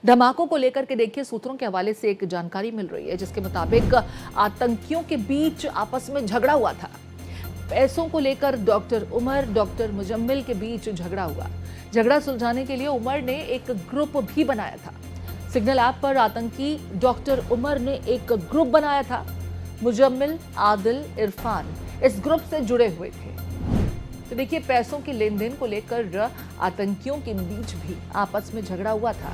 धमाकों को लेकर के देखिए सूत्रों के हवाले से एक जानकारी मिल रही है जिसके मुताबिक आतंकियों के बीच आपस में झगड़ा हुआ था। पैसों को लेकर डॉक्टर उमर डॉक्टर मुजम्मिल के बीच झगड़ा हुआ। झगड़ा सुलझाने के लिए उमर ने एक ग्रुप भी बनाया था। सिग्नल ऐप पर आतंकी डॉक्टर उमर ने एक ग्रुप बनाया था। मुजम्मिल, आदिल, इरफान इस ग्रुप से जुड़े हुए थे। तो देखिए पैसों के लेन देन को लेकर आतंकियों के बीच भी आपस में झगड़ा हुआ था।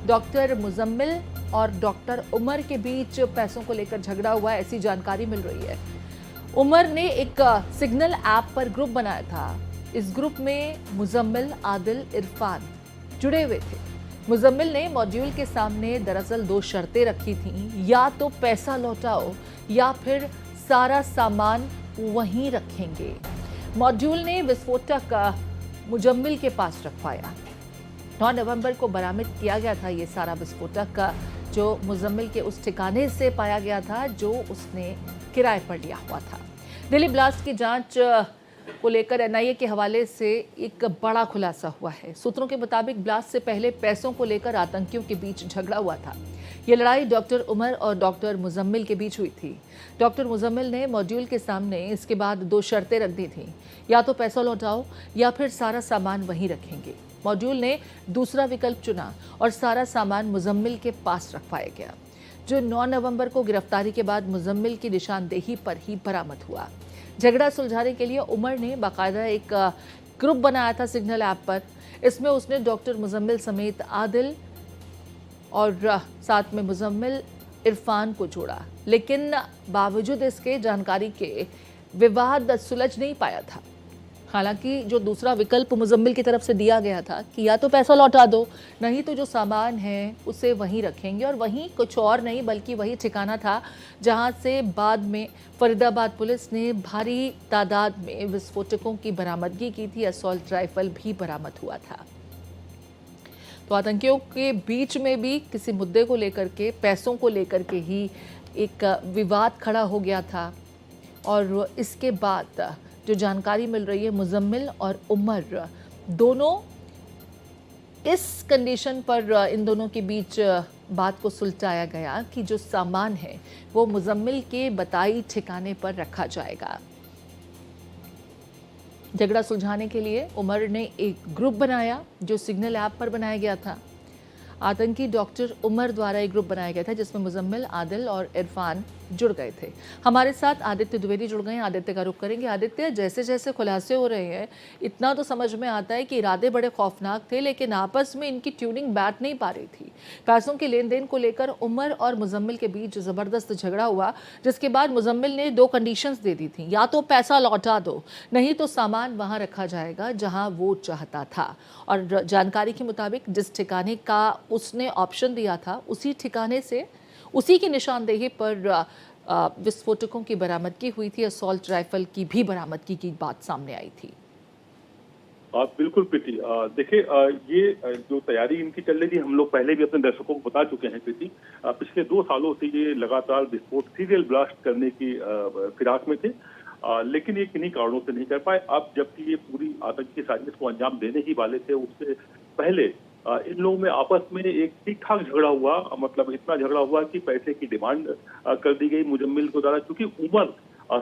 डॉक्टर मुजम्मिल और डॉक्टर उमर के बीच पैसों को लेकर झगड़ा हुआ, ऐसी जानकारी मिल रही है। उमर ने एक सिग्नल ऐप पर ग्रुप बनाया था। इस ग्रुप में मुजम्मिल, आदिल, इरफान जुड़े हुए थे। मुजम्मिल ने मॉड्यूल के सामने दरअसल 2 शर्तें रखी थीं, या तो पैसा लौटाओ या फिर सारा सामान वहीं रखेंगे। मॉड्यूल ने विस्फोटक मुजम्मिल के पास रखवाया। 9 नवंबर को बरामद किया गया था ये सारा विस्फोटक, जो मुजम्मिल के उस ठिकाने से पाया गया था जो उसने किराए पर लिया हुआ था। दिल्ली ब्लास्ट की जांच को लेकर एनआईए के हवाले से एक बड़ा खुलासा हुआ है। सूत्रों के मुताबिक ब्लास्ट से पहले पैसों को लेकर आतंकियों के बीच झगड़ा हुआ था। ये लड़ाई डॉक्टर उमर और डॉक्टर मुजम्मिल के बीच हुई थी। डॉक्टर मुजम्मिल ने मॉड्यूल के सामने इसके बाद 2 शर्तें रख दी थीं, या तो पैसा लौटाओ या फिर सारा सामान वहीं रखेंगे। मॉड्यूल ने दूसरा विकल्प चुना और सारा सामान मुजम्मिल के पास रखवाया गया, जो 9 नवंबर को गिरफ्तारी के बाद मुजम्मिल की निशानदेही पर ही बरामद हुआ। झगड़ा सुलझाने के लिए उमर ने बाकायदा एक ग्रुप बनाया था सिग्नल ऐप पर। इसमें उसने डॉक्टर मुजम्मिल समेत आदिल और साथ में मुजम्मिल, इरफान को जोड़ा, लेकिन बावजूद इसके जानकारी के विवाद सुलझ नहीं पाया था। हालांकि जो दूसरा विकल्प मुजम्मिल की तरफ से दिया गया था कि या तो पैसा लौटा दो, नहीं तो जो सामान है उसे वहीं रखेंगे, और वहीं कुछ और नहीं बल्कि वही ठिकाना था जहां से बाद में फरीदाबाद पुलिस ने भारी तादाद में विस्फोटकों की बरामदगी की थी। असॉल्ट राइफल भी बरामद हुआ था। तो आतंकियों के बीच में भी किसी मुद्दे को लेकर के, पैसों को लेकर के ही एक विवाद खड़ा हो गया था। और इसके बाद जो जानकारी मिल रही है, मुजम्मिल और उमर दोनों इस कंडीशन पर इन दोनों के बीच बात को सुलझाया गया कि जो सामान है वो मुजम्मिल के बताई ठिकाने पर रखा जाएगा। झगड़ा सुलझाने के लिए उमर ने एक ग्रुप बनाया जो सिग्नल ऐप पर बनाया गया था। आतंकी डॉक्टर उमर द्वारा एक ग्रुप बनाया गया था जिसमें मुजम्मिल, आदिल और इरफान जुड़ गए थे। हमारे साथ आदित्य द्विवेदी जुड़ गए हैं। आदित्य का रुख करेंगे। आदित्य, जैसे जैसे खुलासे हो रहे हैं इतना तो समझ में आता है कि इरादे बड़े खौफनाक थे, लेकिन आपस में इनकी ट्यूनिंग बैठ नहीं पा रही थी। पैसों के लेन देन को लेकर उमर और मुजम्मिल के बीच जबरदस्त झगड़ा हुआ, जिसके बाद मुजम्मिल ने 2 कंडीशंस दे दी थी, या तो पैसा लौटा दो, नहीं तो सामान वहां रखा जाएगा जहां वो चाहता था। और जानकारी के मुताबिक जिस ठिकाने का उसने ऑप्शन दिया था उसी ठिकाने से, उसी की निशानदेही पर विस्फोटकों की बरामदगी हुई थी। असॉल्ट राइफल की भी बरामदगी की बात सामने आई थी। बिल्कुल प्रीति, देखिए ये जो तैयारी इनकी चल रही थी, हम लोग पहले भी अपने दर्शकों को बता चुके हैं प्रीति। पिछले 2 सालों से ये लगातार विस्फोट, सीरियल ब्लास्ट करने की फिराक में थे, लेकिन ये किन्हीं कारणों से नहीं कर पाए। अब जबकि ये पूरी आतंकी साजिश को अंजाम देने ही वाले थे, उससे पहले इन लोगों में आपस में एक ठीक ठाक झगड़ा हुआ। मतलब इतना झगड़ा हुआ कि पैसे की डिमांड कर दी गई मुजम्मिल को द्वारा, क्योंकि उमर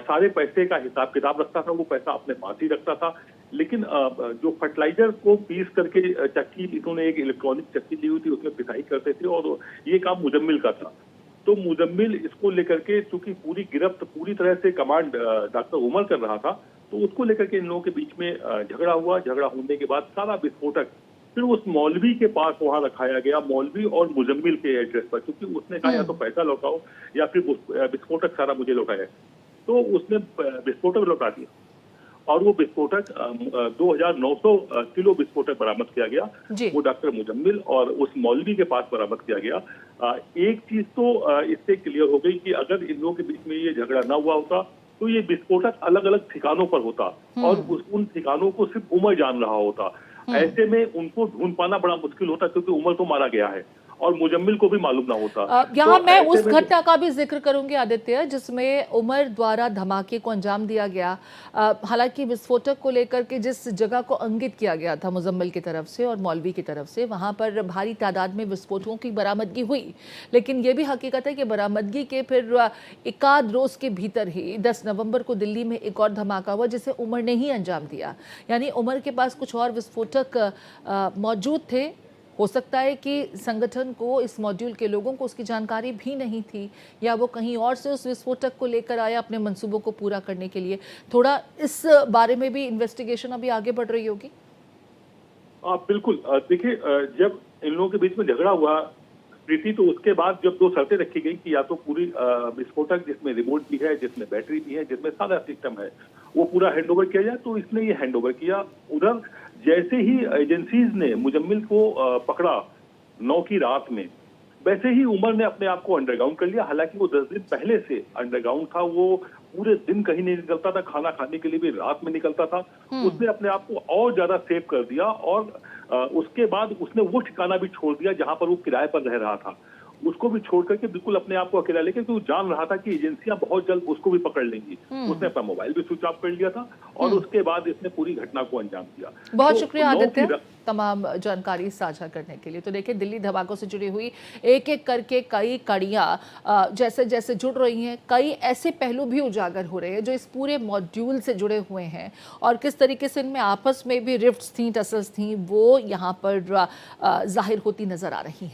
सारे पैसे का हिसाब किताब रखता था, वो पैसा अपने पास ही रखता था। लेकिन जो फर्टिलाइजर को पीस करके चक्की, इन्होंने एक इलेक्ट्रॉनिक चक्की ली हुई थी, उसमें पिसाई करते थे और ये काम मुजम्मिल का था। तो मुजम्मिल इसको लेकर के, चूंकि पूरी गिरफ्त पूरी तरह से कमांड डॉक्टर उमर कर रहा था, तो उसको लेकर के इन लोगों के बीच में झगड़ा हुआ। झगड़ा होने के बाद सारा विस्फोटक फिर उस मौलवी के पास वहां रखाया गया, मौलवी और मुजम्मिल के एड्रेस पर, क्योंकि उसने कहा या तो पैसा लौटाओ या फिर विस्फोटक सारा मुझे लौटाया। तो उसने विस्फोटक लौटा दिया और वो विस्फोटक 2900 किलो विस्फोटक बरामद किया गया। वो डॉक्टर मुजम्मिल और उस मौलवी के पास बरामद किया गया। एक चीज तो इससे क्लियर हो गई कि अगर इन लोगों के बीच में ये झगड़ा ना हुआ होता तो ये विस्फोटक अलग अलग ठिकानों पर होता और उन ठिकानों को सिर्फ उमर जान रहा होता। ऐसे में उनको ढूंढ पाना बड़ा मुश्किल होता, क्योंकि उमर तो मारा गया है और मुजम्मिल को भी मालूम ना होता। यहाँ तो मैं ऐसे उस में घटना का भी जिक्र करूंगी आदित्य, जिसमें उमर द्वारा धमाके को अंजाम दिया गया। हालांकि विस्फोटक को लेकर के जिस जगह को इंगित किया गया था मुजम्मिल की तरफ से और मौलवी की तरफ से, वहां पर भारी तादाद में विस्फोटकों की बरामदगी हुई, लेकिन ये भी हकीकत है कि बरामदगी के फिर एकाध रोज के भीतर ही 10 नवंबर को दिल्ली में एक और धमाका हुआ जिसे उमर ने ही अंजाम दिया। यानी उमर के पास कुछ और विस्फोटक मौजूद थे। हो सकता है कि संगठन को, इस मॉड्यूल के लोगों को उसकी जानकारी भी नहीं थी, या वो कहीं और से उस विस्फोटक को लेकर आया अपने मंसूबों को पूरा करने के लिए। थोड़ा इस बारे में भी इन्वेस्टिगेशन अभी आगे बढ़ रही होगी। बिल्कुल। देखिए, जब इन लोगों के बीच में झगड़ा हुआ प्रीति, तो उसके बाद जब दो शर्तें रखी गई कि या तो पूरी विस्फोटक जिसमें रिमोट भी है, जिसमें बैटरी भी है, जिसमें सारा सिस्टम है, वो पूरा हैंडओवर किया जाए, तो इसने ये हैंडओवर किया। उधर जैसे ही एजेंसीज ने मुजम्मिल को पकड़ा 9 की रात में, वैसे ही उमर ने अपने आप को अंडरग्राउंड कर लिया। हालांकि वो 10 दिन पहले से अंडरग्राउंड था, वो पूरे दिन कहीं नहीं निकलता था, खाना खाने के लिए भी रात में निकलता था। उसने अपने आप को और ज्यादा सेव कर दिया और उसके बाद उसने वो ठिकाना भी छोड़ दिया जहां पर वो किराए पर रह रहा था, उसको भी छोड़ करके बिल्कुल अपने आप को अकेला लेके, क्योंकि वो जान रहा था कि एजेंसियां बहुत जल्द उसको भी पकड़ लेंगी। उसने अपना मोबाइल भी स्विच ऑफ कर लिया था और उसके बाद इसने पूरी घटना को अंजाम दिया। बहुत तो शुक्रिया 9 की आदित्य तमाम जानकारी साझा करने के लिए। तो देखिए, दिल्ली धमाकों से जुड़ी हुई एक एक करके कई कड़ियां जैसे जैसे जुड़ रही हैं, कई ऐसे पहलू भी उजागर हो रहे हैं जो इस पूरे मॉड्यूल से जुड़े हुए हैं, और किस तरीके से इनमें आपस में भी रिफ्ट्स थी, टसल्स थी, वो यहाँ पर जाहिर होती नजर आ रही हैं।